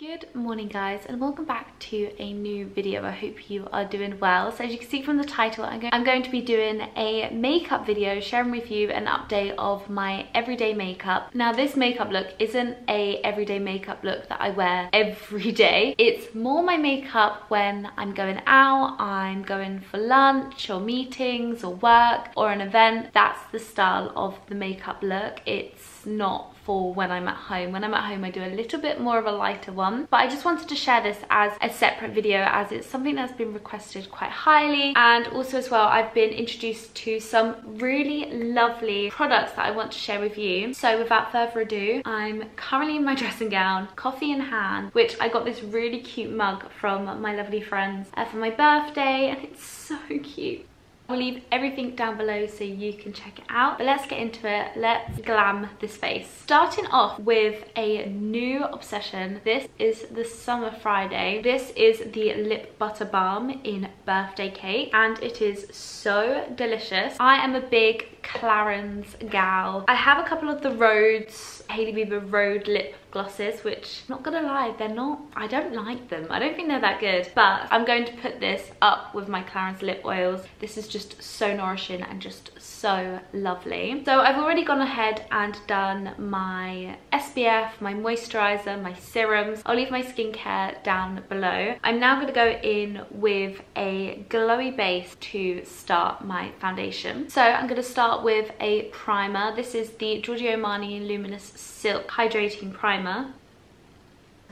Good morning guys, and welcome back to a new video. I hope you are doing well. So as you can see from the title, I'm going to be doing a makeup video sharing with you an update of my everyday makeup. Now this makeup look isn't a everyday makeup look that I wear every day. It's more my makeup when I'm going out, I'm going for lunch or meetings or work or an event. That's the style of the makeup look. It's not for when I'm at home. When I'm at home I do a little bit more of a lighter one, but I just wanted to share this as a separate video as it's something that's been requested quite highly. And also as well, I've been introduced to some really lovely products that I want to share with you. So without further ado, I'm currently in my dressing gown, coffee in hand, which I got this really cute mug from my lovely friends for my birthday, and it's so cute. I'll leave everything down below so you can check it out. But let's get into it. Let's glam this face. Starting off with a new obsession. This is the Summer Friday. This is the lip butter balm in birthday cake, and it is so delicious. I am a big Clarins gal. I have a couple of the Rhodes, Hailey Bieber Rhode lip glosses, which, not gonna lie, they're not, I don't like them. I don't think they're that good, but I'm going to put this up with my Clarins lip oils. This is just so nourishing and just so lovely. So I've already gone ahead and done my SPF, my moisturizer, my serums. I'll leave my skincare down below. I'm now gonna go in with a glowy base to start my foundation. So I'm gonna start with a primer. This is the Giorgio Armani Luminous Silk Hydrating Primer.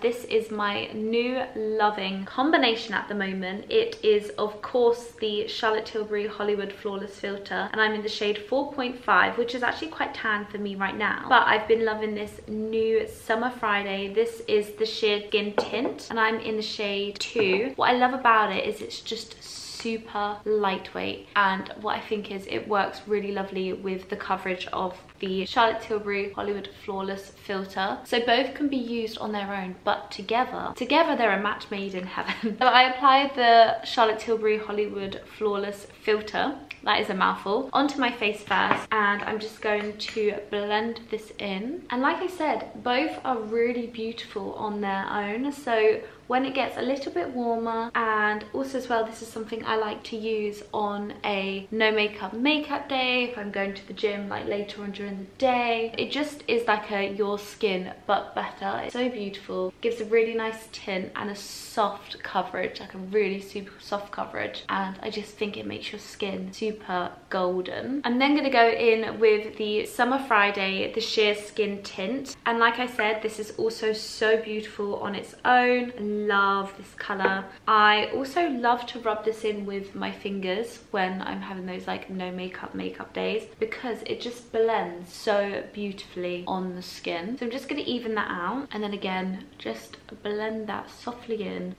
This is my new loving combination at the moment. It is of course the Charlotte Tilbury Hollywood Flawless Filter, and I'm in the shade 4.5, which is actually quite tan for me right now. But I've been loving this new Summer Friday. This is the sheer skin tint, and I'm in the shade 2. What I love about it is it's just super lightweight, and what I think is it works really lovely with the coverage of the Charlotte Tilbury Hollywood Flawless Filter. So both can be used on their own, but together they're a match made in heaven. So I applied the Charlotte Tilbury Hollywood Flawless Filter, that is a mouthful, onto my face first, and I'm just going to blend this in. And like I said, both are really beautiful on their own. So when it gets a little bit warmer, and also as well, this is something I like to use on a no makeup day if I'm going to the gym like later on during the day. It just is like a your skin but better. It's so beautiful, gives a really nice tint and a soft coverage, like a really super soft coverage, and I just think it makes your skin super golden. I'm then going to go in with the Summer Friday, the Sheer Skin Tint, and like I said, this is also so beautiful on its own. Love this color. I also love to rub this in with my fingers when I'm having those like no makeup days, because it just blends so beautifully on the skin. So I'm just going to even that out, and then again just blend that softly in.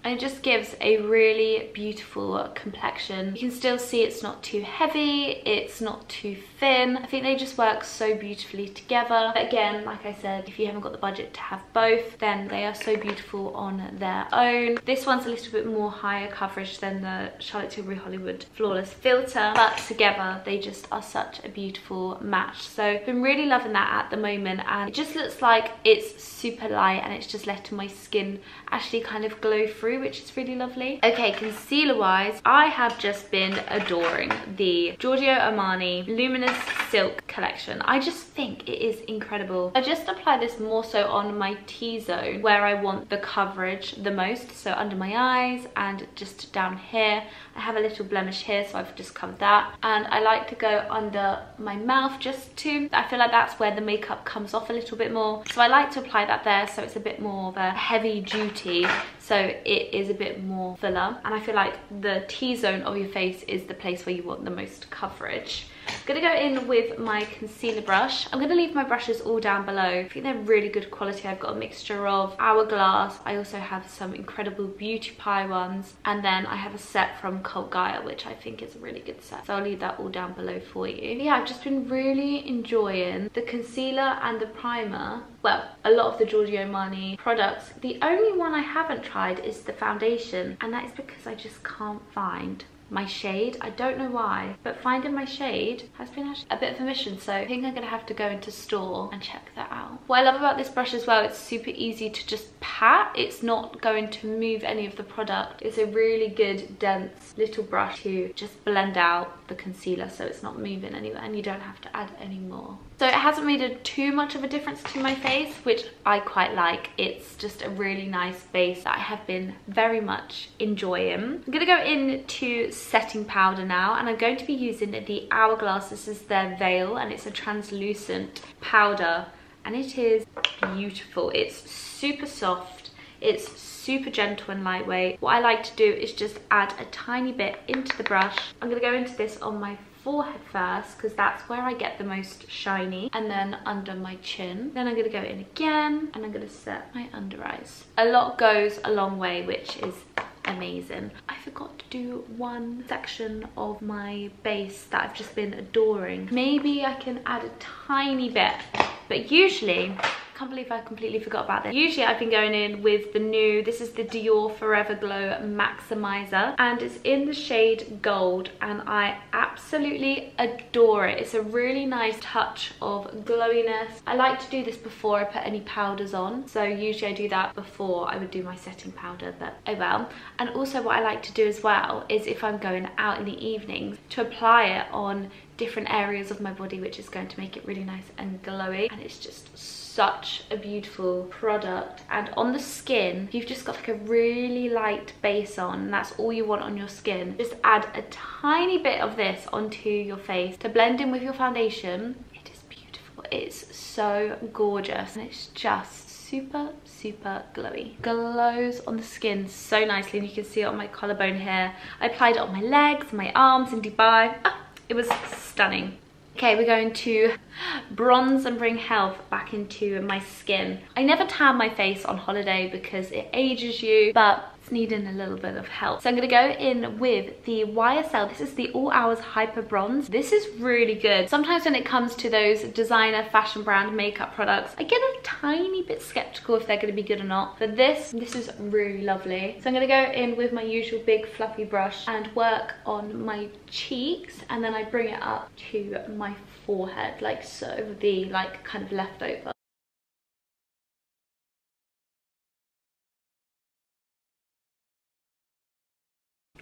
And it just gives a really beautiful complexion. You can still see it's not too heavy, it's not too thin. I think they just work so beautifully together. But again, like I said, if you haven't got the budget to have both, then they are so beautiful on their own. This one's a little bit more higher coverage than the Charlotte Tilbury Hollywood Flawless Filter, but together they just are such a beautiful match. So I've been really loving that at the moment, and it just looks like it's super light and it's just letting my skin actually kind of glow through, which is really lovely. Okay, concealer wise, I have just been adoring the Giorgio Armani Luminous Silk collection. I just think it is incredible. I just apply this more so on my T-zone where I want the coverage the most, so under my eyes and just down here. I have a little blemish here, so I've just covered that, and I like to go under my mouth just to, I feel like that's where the makeup comes off a little bit more, so I like to apply that there so it's a bit more of a heavy duty, so it is a bit more fuller, and I feel like the T-zone of your face is the place where you want the most coverage. I'm gonna go in with my concealer brush. I'm gonna leave my brushes all down below. I think they're really good quality. I've got a mixture of Hourglass. I also have some incredible Beauty Pie ones, and then I have a set from Cult Gaia, which I think is a really good set. So I'll leave that all down below for you. But yeah, I've just been really enjoying the concealer and the primer. Well, a lot of the Giorgio Armani products. The only one I haven't tried is the foundation, and that is because I just can't find my shade. I don't know why, but finding my shade has been actually a bit of a mission, so I think I'm gonna have to go into store and check that out. What I love about this brush as well, it's super easy to just pat. It's not going to move any of the product. It's a really good dense little brush to just blend out the concealer so it's not moving anywhere and you don't have to add any more. So it hasn't made too much of a difference to my face, which I quite like. It's just a really nice base that I have been very much enjoying. I'm gonna go into setting powder now, and I'm going to be using the Hourglass. This is their Veil, and it's a translucent powder, and it is beautiful. It's super soft. It's super gentle and lightweight. What I like to do is just add a tiny bit into the brush. I'm gonna go into this on my forehead first because that's where I get the most shiny, and then under my chin. Then I'm gonna go in again and I'm gonna set my under eyes. A lot goes a long way, which is amazing. I forgot to do one section of my base that I've just been adoring. Maybe I can add a tiny bit, but usually, I can't believe I completely forgot about this. Usually I've been going in with the new, this is the Dior Forever Glow Maximizer, and it's in the shade Gold, and I absolutely adore it. It's a really nice touch of glowiness. I like to do this before I put any powders on, so usually I do that before I would do my setting powder, but oh well. And also what I like to do as well is if I'm going out in the evenings, to apply it on different areas of my body, which is going to make it really nice and glowy, and it's just such a beautiful product. And on the skin, if you've just got like a really light base on and that's all you want on your skin, just add a tiny bit of this onto your face to blend in with your foundation. It is beautiful. It's so gorgeous, and it's just super glowy. Glows on the skin so nicely, and you can see it on my collarbone here. I applied it on my legs, my arms in Dubai. It was stunning. Okay, we're going to bronze and bring health back into my skin. I never tan my face on holiday because it ages you, but it's needing a little bit of help. So I'm gonna go in with the YSL. This is the All Hours Hyper Bronze. This is really good. Sometimes when it comes to those designer fashion brand makeup products, I get a tiny bit skeptical if they're gonna be good or not. But this is really lovely. So I'm gonna go in with my usual big fluffy brush and work on my cheeks, and then I bring it up to my forehead like so, the like kind of leftover.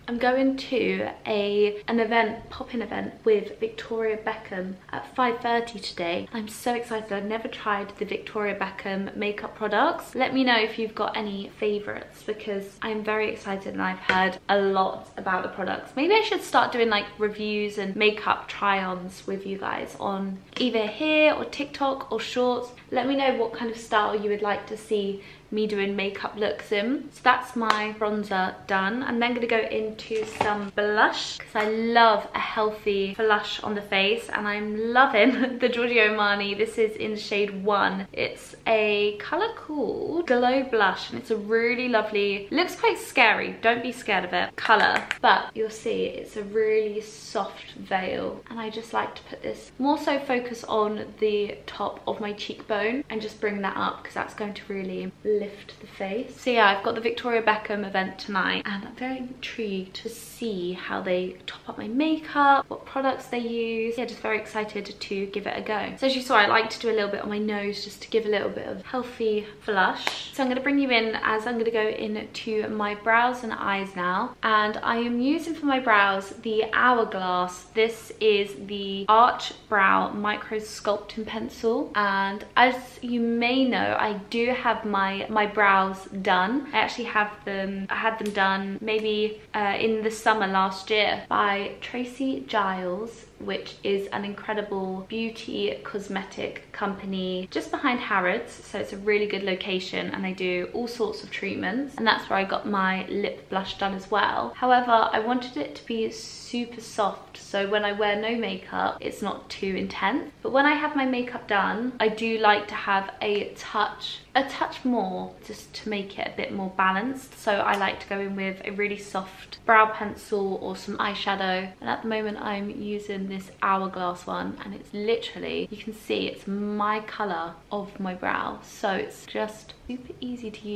I'm going to an event, pop-in event with Victoria Beckham at 5:30 today. I'm so excited. I've never tried the Victoria Beckham makeup products. Let me know if you've got any favorites, because I'm very excited and I've heard a lot about the products. Maybe I should start doing like reviews and makeup try-ons with you guys on either here or TikTok or Shorts. Let me know what kind of style you would like to see me doing makeup looks in. So that's my bronzer done. I'm then gonna go into some blush because I love a healthy blush on the face, and I'm loving the Giorgio Armani. This is in shade 1. It's a color called Glow Blush, and it's a really lovely, looks quite scary, don't be scared of it, color, but you'll see it's a really soft veil, and I just like to put this, more so focus on the top of my cheekbone and just bring that up because that's going to really lift the face. So yeah, I've got the Victoria Beckham event tonight, and I'm very intrigued to see how they top up my makeup, what products they use. Yeah, just very excited to give it a go. So as you saw, I like to do a little bit on my nose just to give a little bit of healthy blush. So I'm going to bring you in as I'm going to go into my brows and eyes now, and I am using for my brows the Hourglass. This is the Arch Brow Micro Sculpting Pencil, and as you may know, I do have my brows done. I actually have them, I had them done maybe in the summer last year by Tracy Giles, which is an incredible beauty cosmetic company just behind Harrods. So it's a really good location, and they do all sorts of treatments, and that's where I got my lip blush done as well. However, I wanted it to be super soft, so when I wear no makeup it's not too intense, but when I have my makeup done I do like to have a touch more, just to make it a bit more balanced. So I like to go in with a really soft brow pencil or some eyeshadow, and at the moment I'm using this Hourglass one, and it's literally, you can see it's my color of my brow, so it's just Super easy to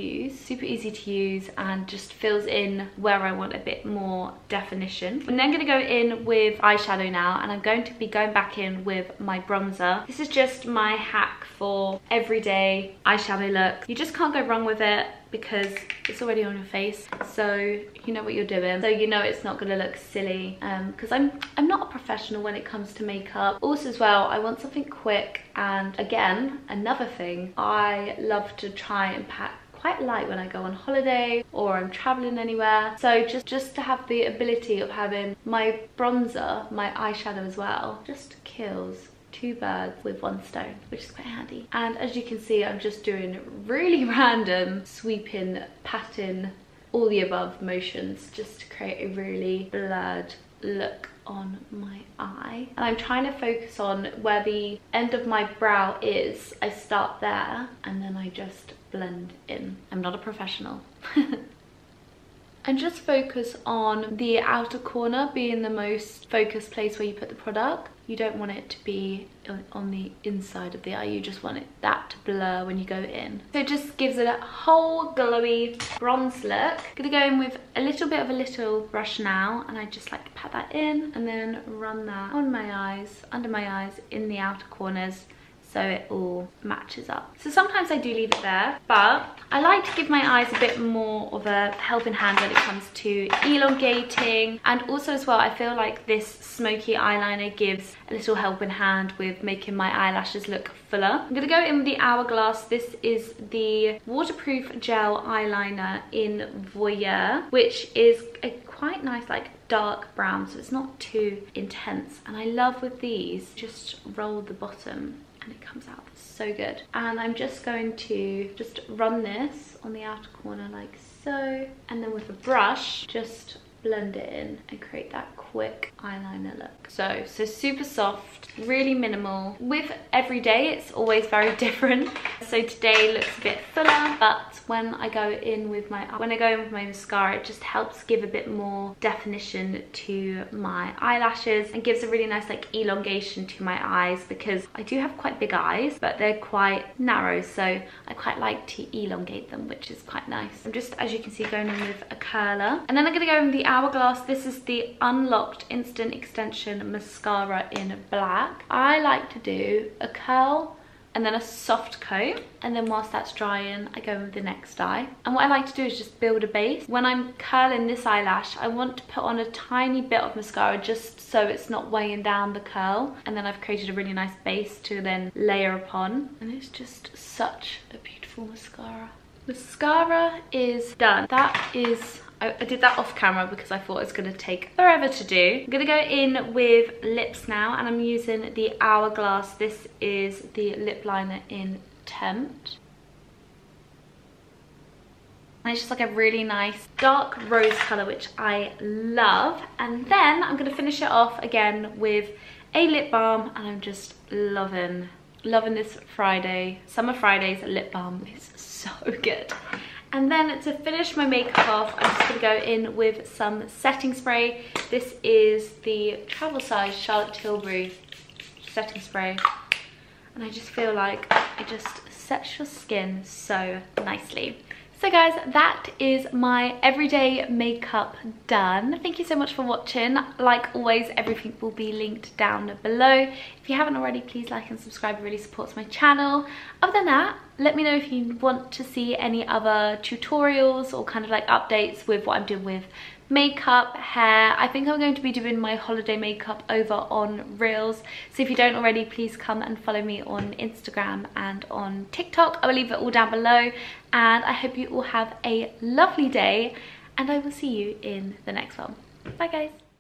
use, and just fills in where I want a bit more definition. I'm then going to go in with eyeshadow now, and I'm going to be going back in with my bronzer. This is just my hack for everyday eyeshadow look. You just can't go wrong with it because it's already on your face, so you know what you're doing, so you know it's not gonna look silly, because I'm not a professional when it comes to makeup. Also as well, I want something quick, and again, another thing, I love to try and pack quite light when I go on holiday or I'm traveling anywhere, so just to have the ability of having my bronzer, my eyeshadow as well, just kills two birds with one stone, which is quite handy. And as you can see, I'm just doing really random sweeping, patting, all the above motions just to create a really blurred look on my eye. And I'm trying to focus on where the end of my brow is. I start there and then I just blend in. I'm not a professional. And just focus on the outer corner being the most focused place where you put the product. You don't want it to be on the inside of the eye, you just want that to blur when you go in. So it just gives it a whole glowy bronze look. I'm gonna go in with a little bit of a little brush now, and I just like to pat that in and then run that on my eyes, under my eyes, in the outer corners, so it all matches up. So sometimes I do leave it there, but I like to give my eyes a bit more of a helping hand when it comes to elongating, and also as well I feel like this smoky eyeliner gives a little helping hand with making my eyelashes look fuller. I'm gonna go in with the Hourglass. This is the waterproof gel eyeliner in Voyeur, which is a quite nice like dark brown, so it's not too intense, and I love with these just roll the bottom and it comes out so good. And I'm just going to just run this on the outer corner like so, and then with a brush just blend it in and create that quick eyeliner look. So super soft, really minimal. With every day it's always very different, so today looks a bit fuller, but when I go in with my mascara, it just helps give a bit more definition to my eyelashes and gives a really nice like elongation to my eyes, because I do have quite big eyes but they're quite narrow, so I quite like to elongate them, which is quite nice. I'm just, as you can see, going in with a curler, and then I'm going to go in with the Hourglass. This is the Unlocked Instant Extension Mascara in black. I like to do a curl and then a soft coat, and then whilst that's drying I go with the next eye. And what I like to do is just build a base. When I'm curling this eyelash, I want to put on a tiny bit of mascara just so it's not weighing down the curl, and then I've created a really nice base to then layer upon, and it's just such a beautiful mascara. Mascara is done. That is, I did that off camera because I thought it was going to take forever to do. I'm going to go in with lips now, and I'm using the Hourglass. This is the lip liner in Tempt. And it's just like a really nice dark rose colour, which I love. And then I'm going to finish it off again with a lip balm, and I'm just loving this Friday, Summer Fridays lip balm. It's so good. And then to finish my makeup off, I'm just going to go in with some setting spray. This is the travel size Charlotte Tilbury setting spray, and I just feel like it just sets your skin so nicely. So guys, that is my everyday makeup done. Thank you so much for watching. Like always, everything will be linked down below. If you haven't already, please like and subscribe. It really supports my channel. Other than that, let me know if you want to see any other tutorials or kind of like updates with what I'm doing with makeup, hair. I think I'm going to be doing my holiday makeup over on Reels, so if you don't already, please come and follow me on Instagram and on TikTok. I will leave it all down below, and I hope you all have a lovely day, and I will see you in the next one. Bye guys.